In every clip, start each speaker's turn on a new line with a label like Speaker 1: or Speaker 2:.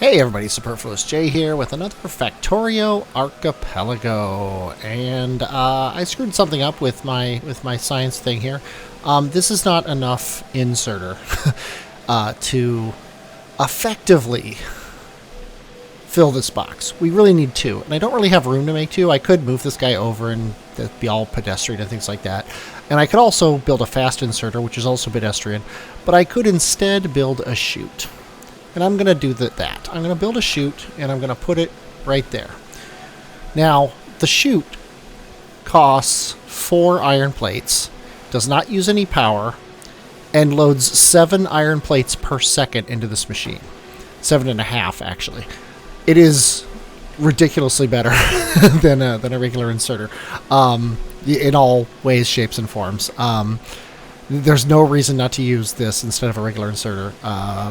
Speaker 1: Hey everybody, Superfluous Jay here with another Factorio Archipelago, and I screwed something up with my science thing here. This is not enough inserter to effectively fill this box. We really need two, and I don't really have room to make two. I could move this guy over and that'd be all pedestrian and things like that, and I could also build a fast inserter, which is also pedestrian, but I could instead build a chute. And I'm going to do that. I'm going to build a chute, and I'm going to put it right there. Now, the chute costs 4 iron plates, does not use any power, and loads 7 iron plates per second into this machine. 7.5, actually. It is ridiculously better than a regular inserter, in all ways, shapes, and forms. There's no reason not to use this instead of a regular inserter,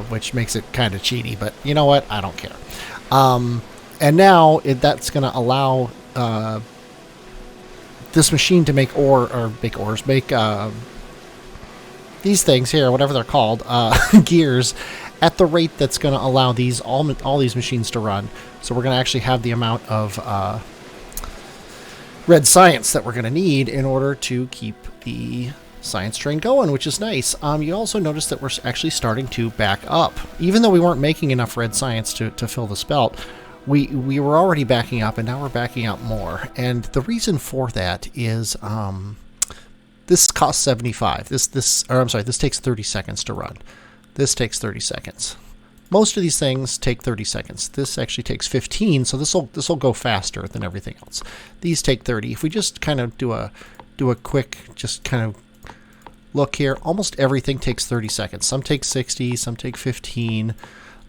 Speaker 1: which makes it kind of cheaty, but you know what? I don't care. And now that's going to allow this machine to make these things here, whatever they're called, gears, at the rate that's going to allow all these machines to run. So we're going to actually have the amount of red science that we're going to need in order to keep the science train going, which is nice. You also notice that we're actually starting to back up. Even though we weren't making enough red science to fill this belt, we were already backing up, and now we're backing up more. And the reason for that is this costs 75. This takes 30 seconds to run. This takes 30 seconds. Most of these things take 30 seconds. This actually takes 15, so this will go faster than everything else. These take 30. If we just kind of do a quick, just kind of look here, almost everything takes 30 seconds. Some take 60, some take 15,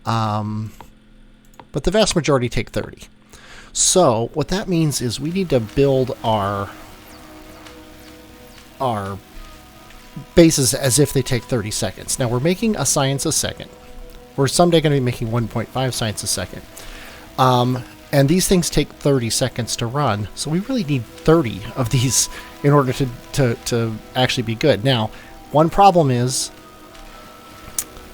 Speaker 1: but the vast majority take 30. So what that means is we need to build our bases as if they take 30 seconds. Now we're making a science a second. We're someday going to be making 1.5 science a second. And these things take 30 seconds to run, so we really need 30 of these in order to actually be good. Now, one problem is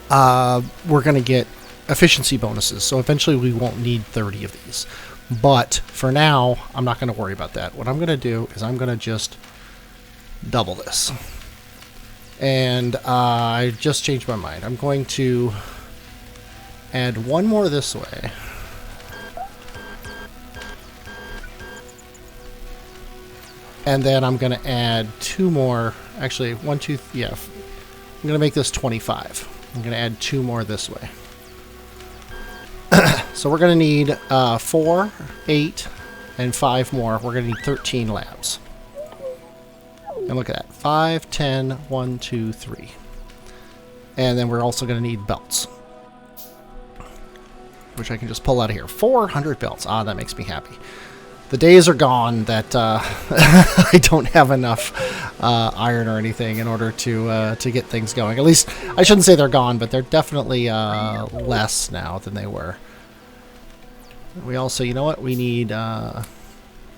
Speaker 1: we're going to get efficiency bonuses, so eventually we won't need 30 of these. But for now, I'm not going to worry about that. What I'm going to do is I'm going to just double this. And I just changed my mind. I'm going to add one more this way. And then I'm going to add 2 more. Actually, 1, 2, yeah. I'm going to make this 25. I'm going to add 2 more this way. So we're going to need 4, 8, and 5 more. We're going to need 13 labs. And look at that. 5, 10, 1, 2, 3. And then we're also going to need belts, which I can just pull out of here. 400 belts. Ah, that makes me happy. The days are gone that I don't have enough iron or anything in order to get things going. At least, I shouldn't say they're gone, but they're definitely less now than they were. We also, you know what? We need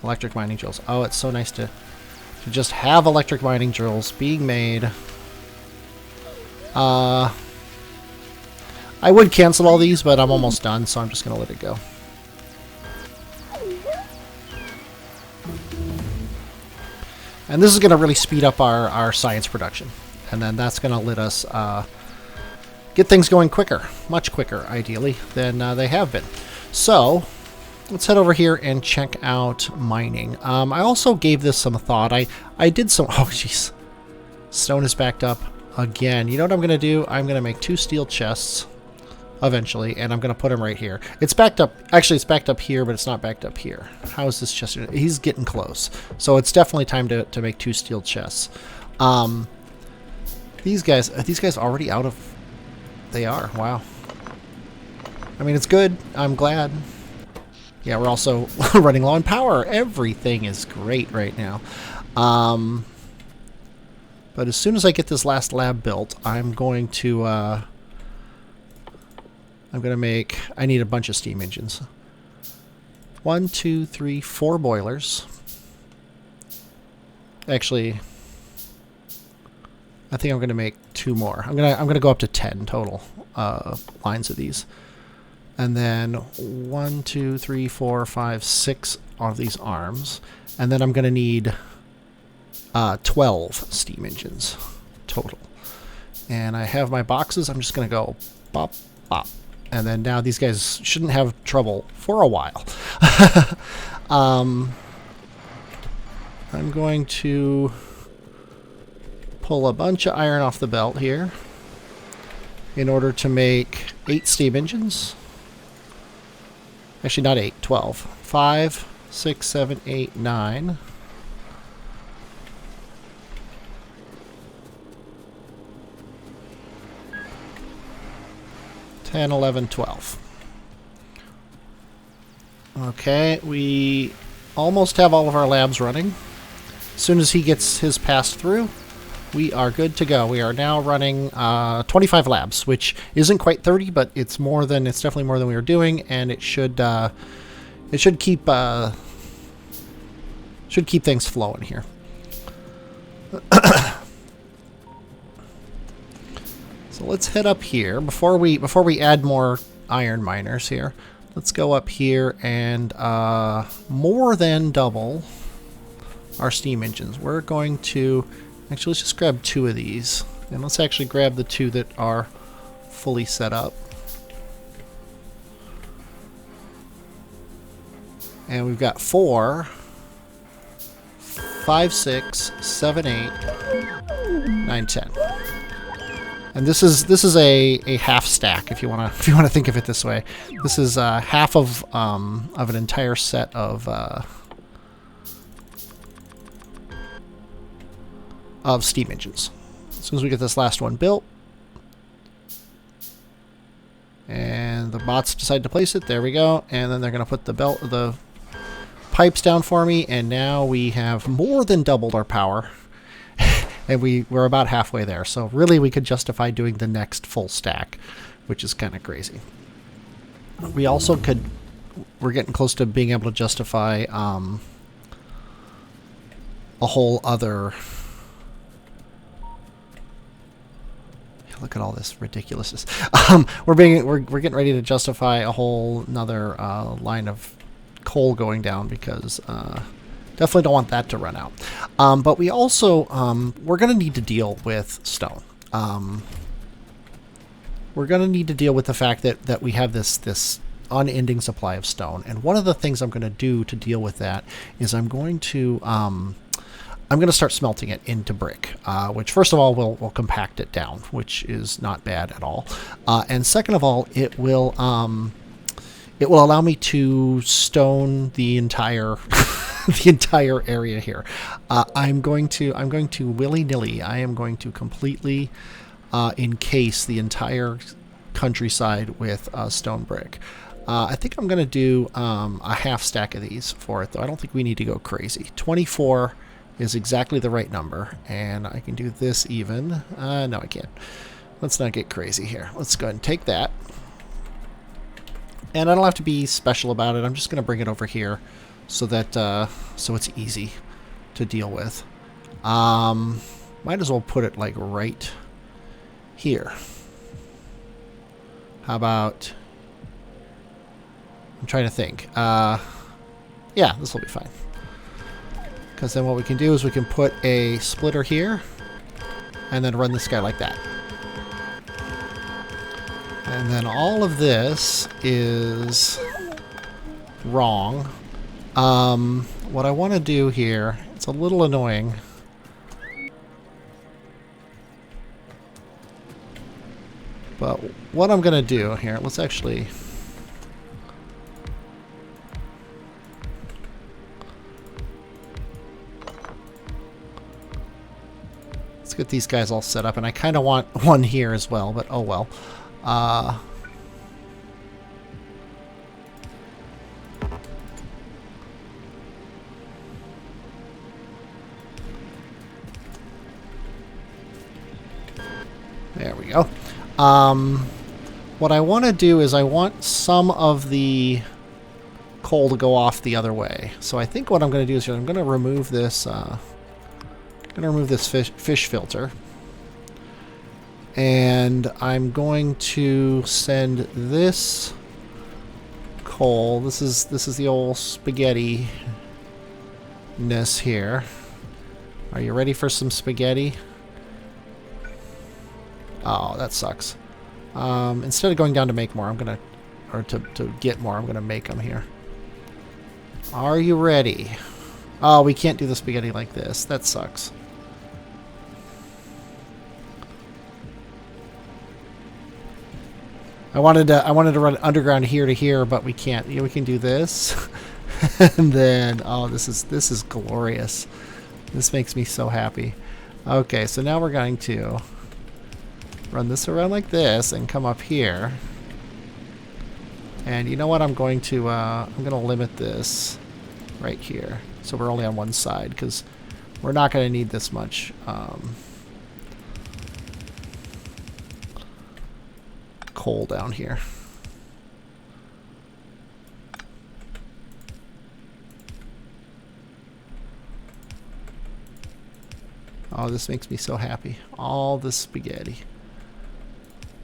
Speaker 1: electric mining drills. Oh, it's so nice to just have electric mining drills being made. I would cancel all these, but I'm almost done, so I'm just going to let it go. And this is going to really speed up our science production. And then that's going to let us get things going quicker. Much quicker, ideally, than they have been. So, let's head over here and check out mining. I also gave this some thought. I did some... Oh, jeez. Stone is backed up again. You know what I'm going to do? I'm going to make 2 steel chests eventually, and I'm going to put them right here. It's backed up. Actually, it's backed up here, but it's not backed up here. How is this chest? He's getting close. So it's definitely time to make 2 steel chests. Are these guys already out of... They are. Wow. I mean, it's good. I'm glad. Yeah, we're also running low on power. Everything is great right now. But as soon as I get this last lab built, I'm going to make... I need a bunch of steam engines. 1, 2, 3, 4 boilers. Actually, I think I'm going to make 2 more. I'm gonna go up to 10 total lines of these. And then 1, 2, 3, 4, 5, 6 of these arms. And then I'm going to need 12 steam engines total. And I have my boxes. I'm just going to go bop, bop. And then now these guys shouldn't have trouble for a while. I'm going to pull a bunch of iron off the belt here in order to make 8 steam engines. Actually, not 8, 12. 5, 6, 7, 8, 9. And 11, 12. Okay, we almost have all of our labs running. As soon as he gets his pass through, we are good to go. We are now running 25 labs, which isn't quite 30, but it's definitely more than we were doing, and it should keep things flowing here. So let's head up here before we add more iron miners here. Let's go up here and more than double our steam engines. We're going to actually, let's just grab 2 of these, and let's actually grab the 2 that are fully set up. And we've got 4, 5, 6, 7, 8, 9, 10. And this is a half stack, if you wanna think of it this way. This is half of an entire set of steam engines. As soon as we get this last one built, and the bots decide to place it, there we go. And then they're gonna put the pipes down for me, and now we have more than doubled our power. And we're about halfway there, so really we could justify doing the next full stack, which is kind of crazy. We also we're getting close to being able to justify a whole other... Look at all this ridiculousness. We're getting ready to justify a whole another line of coal going down because... definitely don't want that to run out. But we also, we're going to need to deal with stone. We're going to need to deal with the fact that we have this unending supply of stone. And one of the things I'm going to do to deal with that is I'm going to start smelting it into brick, which first of all will compact it down, which is not bad at all. And second of all, it will allow me to stone the entire the entire area here. I'm going to willy-nilly. I am going to completely encase the entire countryside with stone brick. I think I'm going to do a half stack of these for it, though. I don't think we need to go crazy. 24 is exactly the right number, and I can do this even. No, I can't. Let's not get crazy here. Let's go ahead and take that. And I don't have to be special about it. I'm just going to bring it over here so that so it's easy to deal with. Might as well put it like right here. How about... I'm trying to think. Yeah, this will be fine. Because then what we can do is we can put a splitter here and then run this guy like that. And then all of this is wrong. What I want to do here, it's a little annoying. But what I'm going to do here, let's actually... Let's get these guys all set up, and I kind of want one here as well, but oh well. There we go. What I want to do is I want some of the coal to go off the other way. So I think what I'm going to do is I'm going to remove this fish filter, and I'm going to send this coal. This is the old spaghetti-ness here. Are you ready for some spaghetti? Oh, that sucks. Instead of going down to make more, I'm gonna, or to get more, I'm gonna make them here. Are you ready? Oh, we can't do the spaghetti like this. That sucks. I wanted to run underground here to here, but we can't. We can do this, and then this is glorious. This makes me so happy. Okay, so now we're going to run this around like this and come up here. And you know what? I'm going to limit this right here, so we're only on one side because we're not going to need this much. Coal down here. Oh, this makes me so happy. All the spaghetti.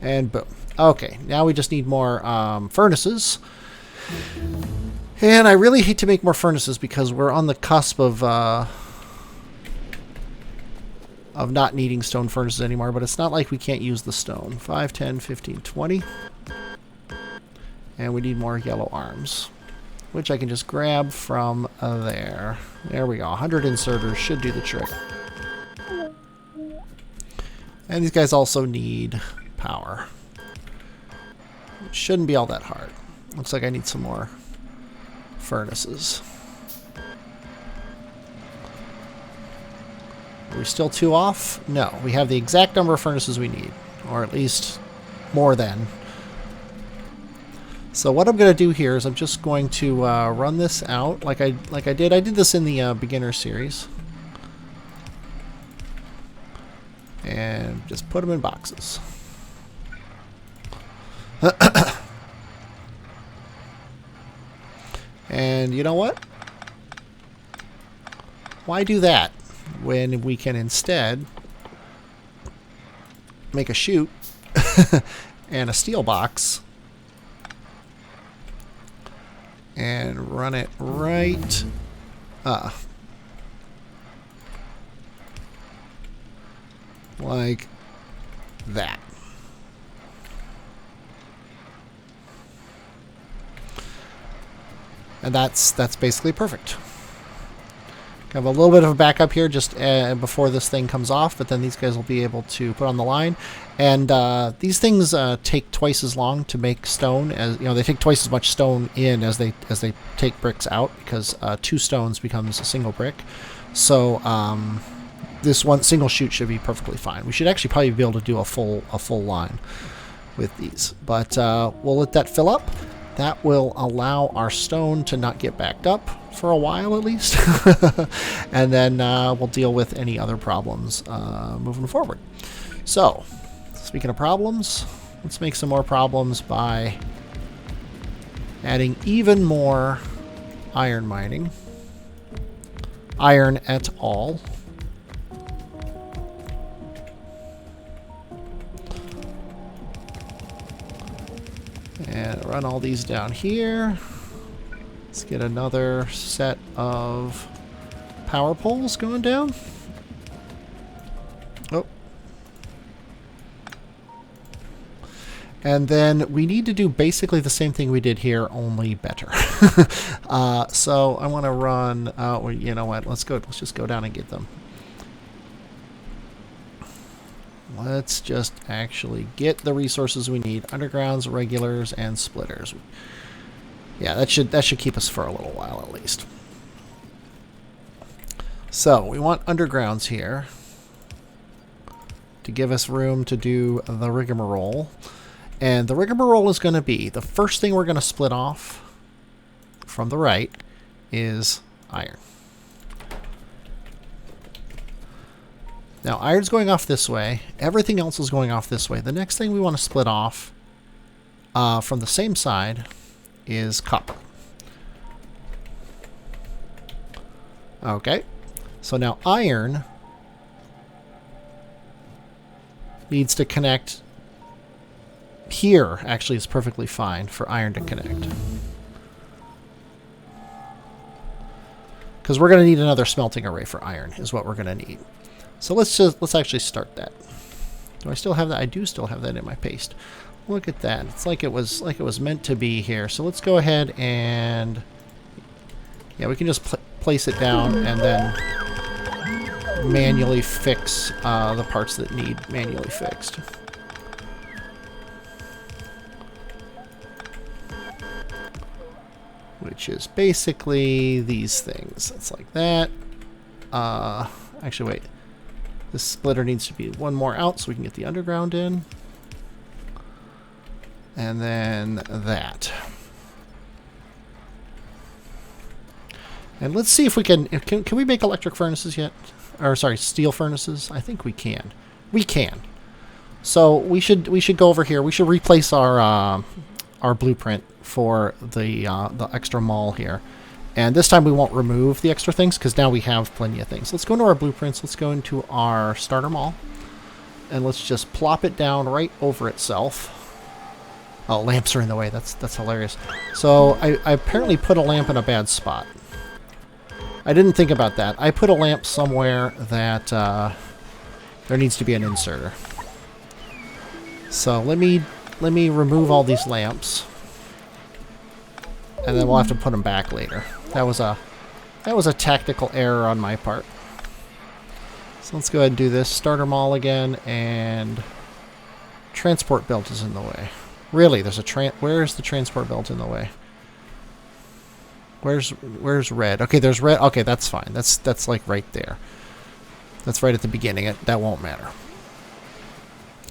Speaker 1: And boom. Okay, now we just need more furnaces. And I really hate to make more furnaces because we're on the cusp of not needing stone furnaces anymore, but it's not like we can't use the stone. 5, 10, 15, 20. And we need more yellow arms, which I can just grab from there. There we go. 100 inserters should do the trick. And these guys also need power. It shouldn't be all that hard. Looks like I need some more furnaces. Are we still 2 off? No, we have the exact number of furnaces we need, or at least more than. So what I'm going to do here is I'm just going to run this out like I did. I did this in the beginner series, and just put them in boxes. And you know what? Why do that when we can instead make a chute and a steel box and run it right like that. And that's basically perfect. Have a little bit of a backup here just before this thing comes off, but then these guys will be able to put on the line. And these things take twice as long to make stone as they take twice as much stone in as they take bricks out, because 2 stones becomes a single brick. So this one single chute should be perfectly fine. We should actually probably be able to do a full line with these, but we'll let that fill up. That will allow our stone to not get backed up for a while at least. And then we'll deal with any other problems moving forward. So, speaking of problems, let's make some more problems by adding even more iron mining. Iron et al. And run all these down here. Let's get another set of power poles going down. Oh. And then we need to do basically the same thing we did here, only better. So I want to run, well, you know what, let's just go down and get them. Let's just actually get the resources we need: undergrounds, regulars, and splitters. Yeah, that should keep us for a little while at least. So we want undergrounds here to give us room to do the rigmarole. And the rigmarole is going to be, the first thing we're going to split off from the right is iron. Now, iron's going off this way. Everything else is going off this way. The next thing we want to split off from the same side is copper. Okay. So now iron needs to connect here. Actually, it's perfectly fine for iron to connect. Because we're going to need another smelting array for iron is what we're going to need. So let's actually start that. Do I still have that? I do still have that in my paste. Look at that. It's like it was meant to be here. So let's go ahead and yeah, we can just place it down and then manually fix the parts that need manually fixed. Which is basically these things. It's like that. Actually, wait. This splitter needs to be one more out so we can get the underground in. And then that. And let's see if we can we make electric furnaces yet? Or sorry, steel furnaces? I think we can. We can. So we should go over here. We should replace our blueprint for the extra mall here. And this time we won't remove the extra things because now we have plenty of things. Let's go into our blueprints. Let's go into our starter mall. And let's just plop it down right over itself. Oh, lamps are in the way. That's hilarious. So I apparently put a lamp in a bad spot. I didn't think about that. I put a lamp somewhere that there needs to be an inserter. So let me remove all these lamps. And then we'll have to put them back later. That was a tactical error on my part. So let's go ahead and do this. Starter mall again, and transport belt is in the way. Really, there's a where's the transport belt in the way? Where's red? Okay, there's red. Okay, that's fine. That's like right there. That's right at the beginning. That won't matter.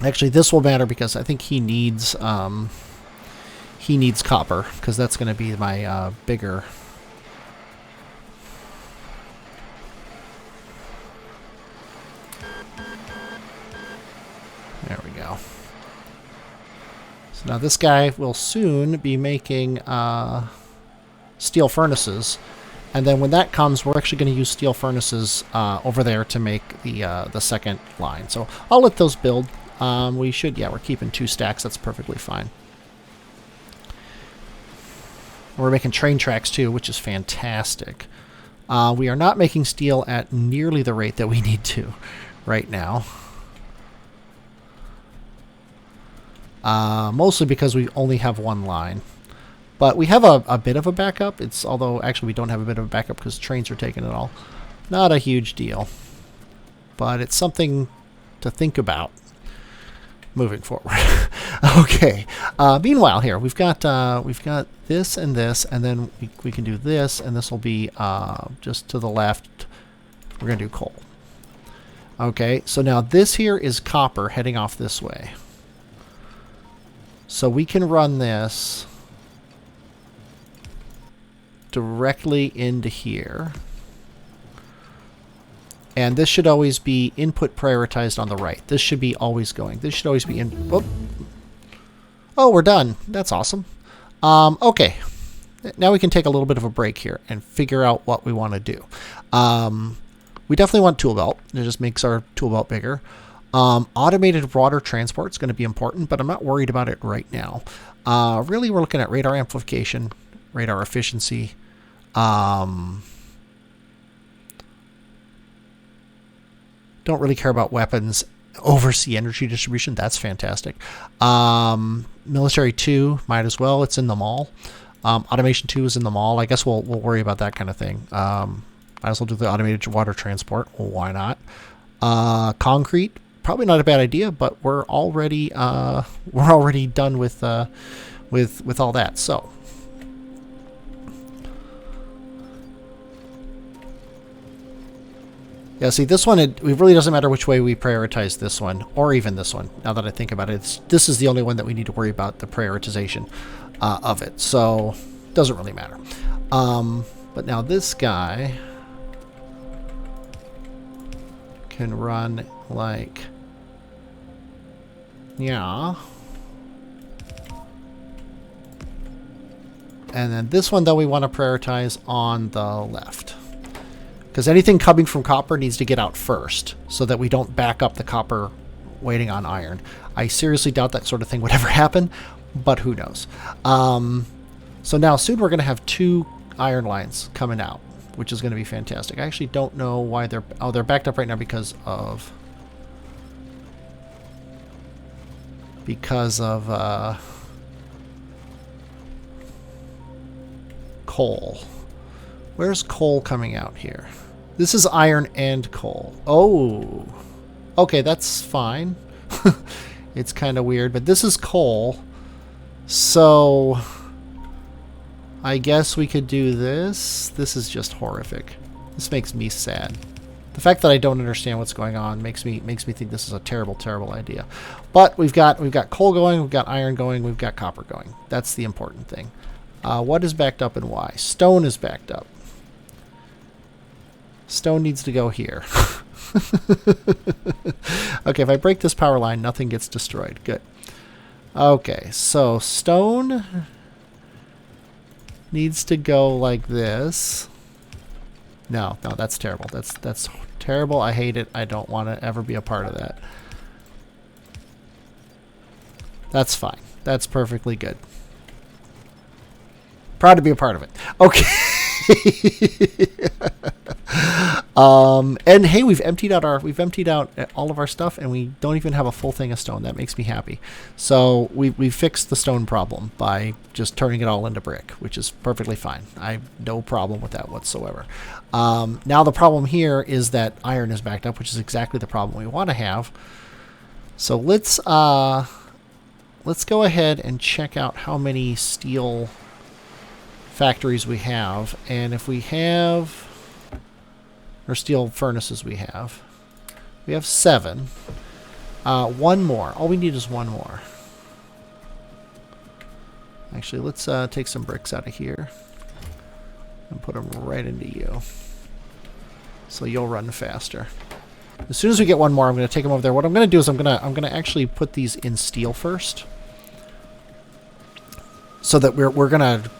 Speaker 1: Actually, this will matter because I think he needs copper, because that's going to be my bigger. There we go. So now this guy will soon be making steel furnaces, and then when that comes, we're actually going to use steel furnaces over there to make the second line. So I'll let those build. We're keeping 2 stacks. That's perfectly fine. We're making train tracks too, which is fantastic. We are not making steel at nearly the rate that we need to right now. Mostly because we only have 1 line. But we have a bit of a backup. Although actually we don't have a bit of a backup because trains are taking it all. Not a huge deal. But it's something to think about moving forward. Okay. Meanwhile, here we've got this and this, and then we can do this, and this will be just to the left. We're gonna do coal. Okay. So now this here is copper heading off this way. So we can run this directly into here. And this should always be input prioritized on the right. This should be always going. This should always be in. Whoop. Oh, we're done. That's awesome. Okay. Now we can take a little bit of a break here and figure out what we want to do. We definitely want tool belt. It just makes our tool belt bigger. Automated water transport is going to be important, but I'm not worried about it right now. Really, we're looking at radar amplification, radar efficiency. Don't really care about weapons. Oversee energy distribution. That's fantastic. Military 2, might as well. It's in the mall. Automation 2 is in the mall. I guess we'll worry about that kind of thing. Might as well do the automated water transport. Well, why not? Concrete. Probably not a bad idea, but we're already done with all that. So. Yeah, see, this one, it really doesn't matter which way we prioritize this one, or even this one, now that I think about it. This is the only one that we need to worry about, the prioritization of it. So, it doesn't really matter. But now this guy can run like... Yeah. And then this one, though, we want to prioritize on the left. Because anything coming from copper needs to get out first, so that we don't back up the copper waiting on iron. I seriously doubt that sort of thing would ever happen, but who knows. So now soon we're going to have 2 iron lines coming out. which is going to be fantastic. I actually don't know why they're... Oh, they're backed up right now because of... coal. Where's coal coming out here? This is iron and coal. Oh. Okay, that's fine. It's kind of weird, but this is coal. So I guess we could do this. This is just horrific. This makes me sad. The fact that I don't understand what's going on makes me think this is a terrible, terrible idea. But we've got coal going, we've got iron going, we've got copper going. That's the important thing. What is backed up and why? Stone is backed up. Stone needs to go here. Okay, if I break this power line, nothing gets destroyed. Good. Okay, so stone needs to go like this. No, that's terrible. That's terrible. I hate it. I don't want to ever be a part of that. That's fine. That's perfectly good. Proud to be a part of it. Okay. And hey, we've emptied out all of our stuff, and we don't even have a full thing of stone. That makes me happy. So we fixed the stone problem by just turning it all into brick, which is perfectly fine. I have no problem with that whatsoever. Now the problem here is that iron is backed up, which is exactly the problem we want to have. So let's go ahead and check out how many steel factories we have, and if we have, or steel furnaces we have 7. One more. All we need is one more. Actually, let's take some bricks out of here and put them right into you, so you'll run faster. As soon as we get one more, I'm going to take them over there. What I'm going to do is I'm going to actually put these in steel first, so that we're going to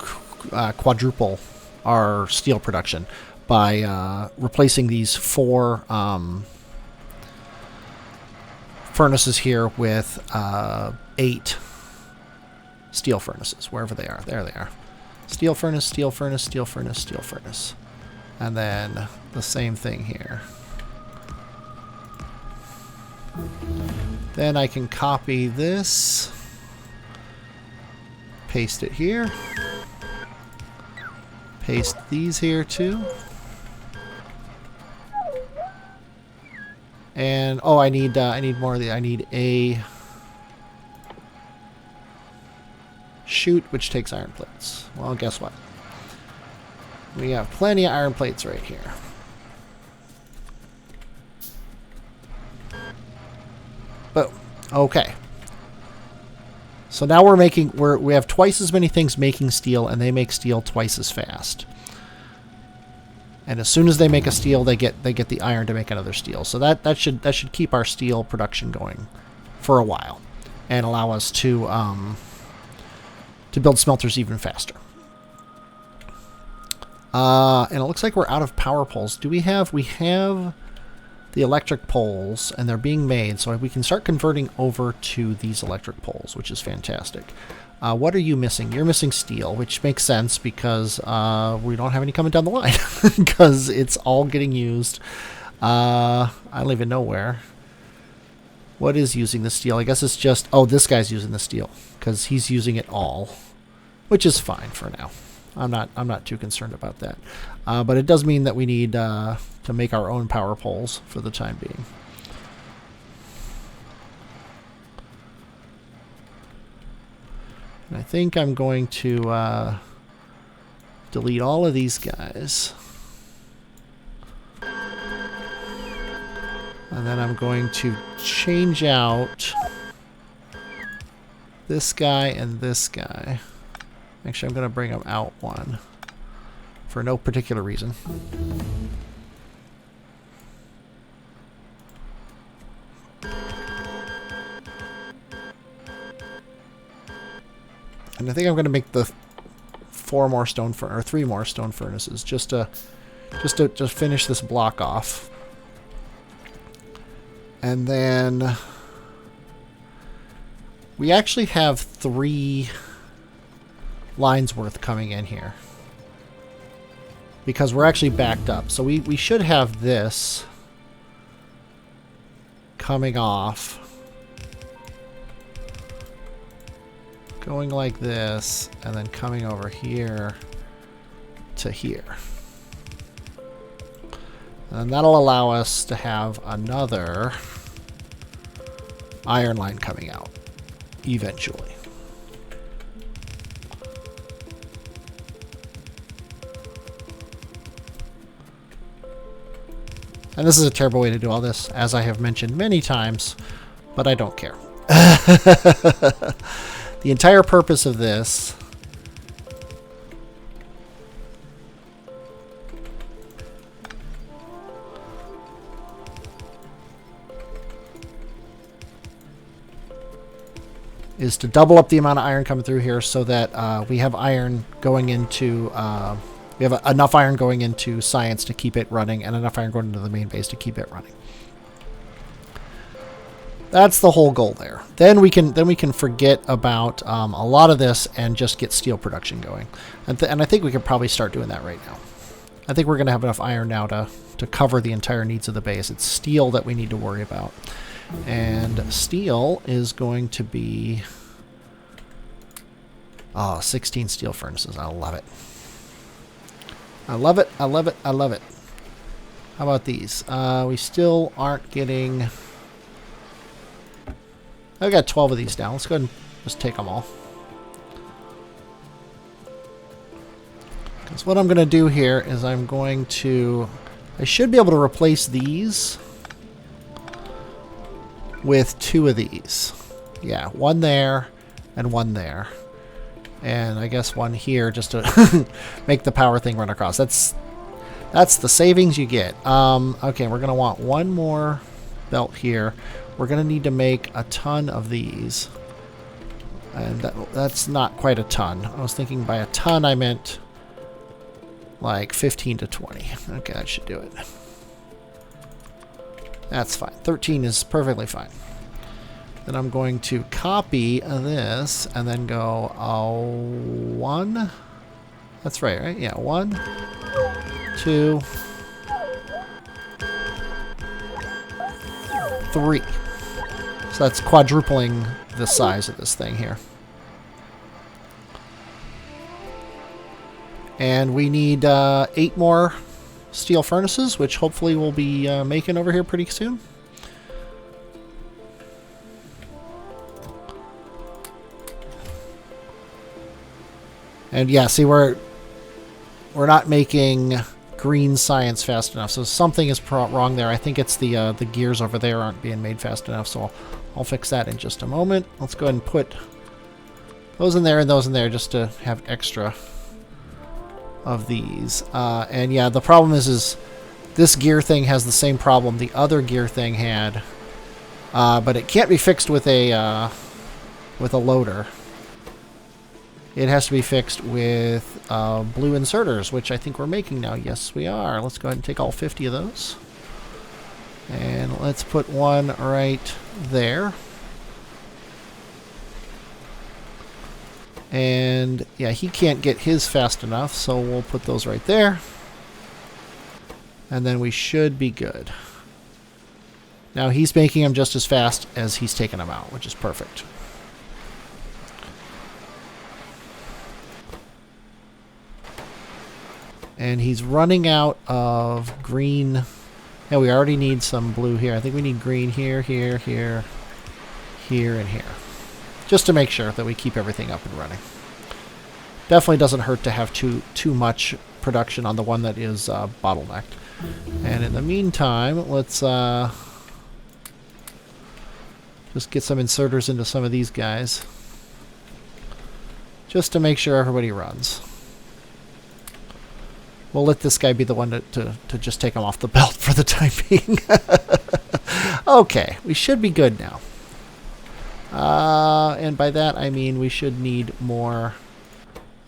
Speaker 1: quadruple our steel production by replacing these 4 furnaces here with 8 steel furnaces, wherever they are. There they are. Steel furnace, steel furnace, steel furnace, steel furnace. And then the same thing here. Then I can copy this, paste it here. Paste these here too. And oh, I need more of the. I need a chute, which takes iron plates. Well, guess what? We have plenty of iron plates right here. Boom. Okay. So now we have twice as many things making steel, and they make steel twice as fast. And as soon as they make a steel, they get the iron to make another steel. So that should keep our steel production going for a while, and allow us to build smelters even faster. And it looks like we're out of power poles. We have the electric poles, and they're being made, so we can start converting over to these electric poles, which is fantastic. What are you missing? You're missing steel, which makes sense because we don't have any coming down the line because it's all getting used. I don't even know where. What is using the steel? I guess it's just... Oh, this guy's using the steel because he's using it all, which is fine for now. I'm not too concerned about that. But it does mean that we need to make our own power poles for the time being. And I think I'm going to delete all of these guys. And then I'm going to change out this guy and this guy. Actually, I'm going to bring them out one for no particular reason. And I think I'm going to make the 3 more stone furnaces just to finish this block off. And then we actually have 3 lines worth coming in here. because we're actually backed up. So we should have this coming off, going like this, and then coming over here to here. And that'll allow us to have another iron line coming out eventually. And this is a terrible way to do all this, as I have mentioned many times, but I don't care. The entire purpose of this is to double up the amount of iron coming through here so that we have iron going into we have enough iron going into science to keep it running, and enough iron going into the main base to keep it running. That's the whole goal there. Then we can forget about a lot of this and just get steel production going. And I think we could probably start doing that right now. I think we're going to have enough iron now to cover the entire needs of the base. It's steel that we need to worry about. And steel is going to be 16 steel furnaces. I love it. I love it. I love it. I love it. How about these? We still aren't getting... I've got 12 of these down. Let's go ahead and just take them all. Because what I'm going to do here is I'm going to... I should be able to replace these with 2 of these. Yeah, one there and one there. And I guess one here just to make the power thing run across. That's the savings you get. Okay, we're going to want one more belt here. We're going to need to make a ton of these. And that's not quite a ton. I was thinking by a ton I meant like 15 to 20. Okay, that should do it. That's fine. 13 is perfectly fine. Then I'm going to copy this and then go 1. That's right? Yeah, 1, 2, 3. So that's quadrupling the size of this thing here. And we need 8 more steel furnaces, which hopefully we'll be making over here pretty soon. And yeah, see, we're not making green science fast enough, so something is wrong there. I think it's the gears over there aren't being made fast enough, so I'll fix that in just a moment. Let's go ahead and put those in there and those in there just to have extra of these. And yeah, the problem is this gear thing has the same problem the other gear thing had, but it can't be fixed with a loader. It has to be fixed with blue inserters, which I think we're making now. Yes, we are. Let's go ahead and take all 50 of those. And let's put one right there. And yeah, he can't get his fast enough, so we'll put those right there. And then we should be good. Now he's making them just as fast as he's taking them out, which is perfect. And he's running out of green. Yeah, we already need some blue here. I think we need green here, here, here, here, and here. Just to make sure that we keep everything up and running. Definitely doesn't hurt to have too much production on the one that is bottlenecked. And in the meantime, let's just get some inserters into some of these guys. Just to make sure everybody runs. We'll let this guy be the one to just take him off the belt for the time being. Okay, we should be good now. And by that I mean we should need more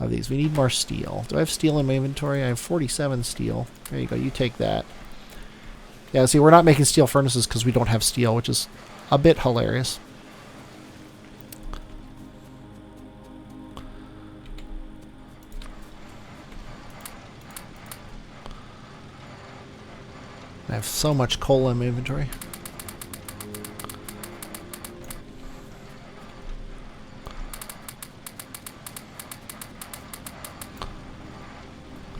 Speaker 1: of these. We need more steel. Do I have steel in my inventory? I have 47 steel. There you go, you take that. Yeah, see, we're not making steel furnaces because we don't have steel, which is a bit hilarious. I have so much coal in my inventory.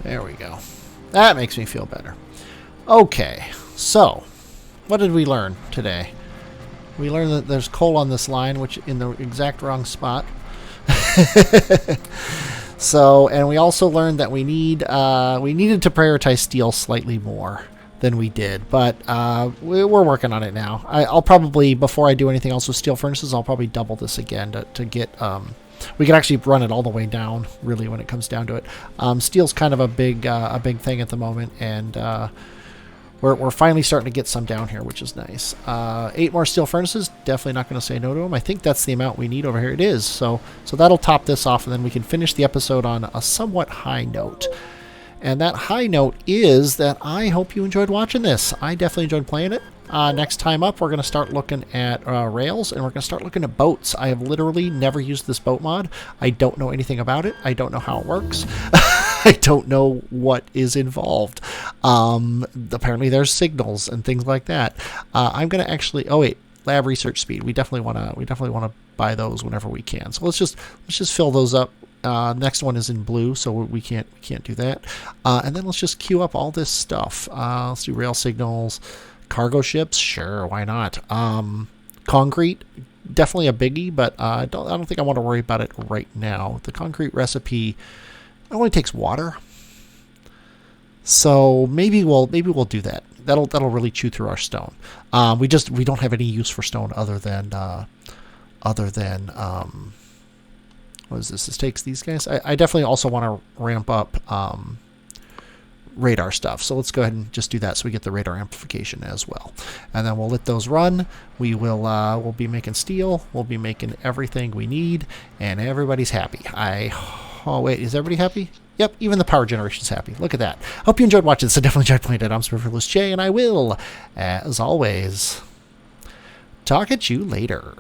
Speaker 1: There we go. That makes me feel better. Okay, so what did we learn today? We learned that there's coal on this line, which in the exact wrong spot. So, and we also learned that we needed to prioritize steel slightly more than we did, but we're working on it now. I'll probably, before I do anything else with steel furnaces, I'll probably double this again to get. We can actually run it all the way down, really, when it comes down to it. Steel's kind of a big thing at the moment, and we're finally starting to get some down here, which is nice. 8 more steel furnaces, definitely not going to say no to them. I think that's the amount we need over here. It is, so that'll top this off, and then we can finish the episode on a somewhat high note. And that high note is that I hope you enjoyed watching this. I definitely enjoyed playing it. Next time up, we're going to start looking at rails, and we're going to start looking at boats. I have literally never used this boat mod. I don't know anything about it. I don't know how it works. I don't know what is involved. Apparently there's signals and things like that. I'm going to actually... Oh, wait. Lab research speed. We definitely want to buy those whenever we can. So let's just fill those up. Next one is in blue, so we can't do that. And then let's just queue up all this stuff. Let's do rail signals, cargo ships. Sure, why not? Concrete, definitely a biggie, but I don't think I want to worry about it right now. The concrete recipe only takes water, so maybe we'll do that. That'll really chew through our stone. We don't have any use for stone other than what is this? This takes these guys. I definitely also want to ramp up radar stuff. So let's go ahead and just do that so we get the radar amplification as well. And then we'll let those run. We will we'll be making steel. We'll be making everything we need, and everybody's happy. Oh wait, is everybody happy? Yep, even the power generation's happy. Look at that. Hope you enjoyed watching this. I definitely enjoyed playing it. I'm Superfluous Jay, and I will, as always, talk at you later.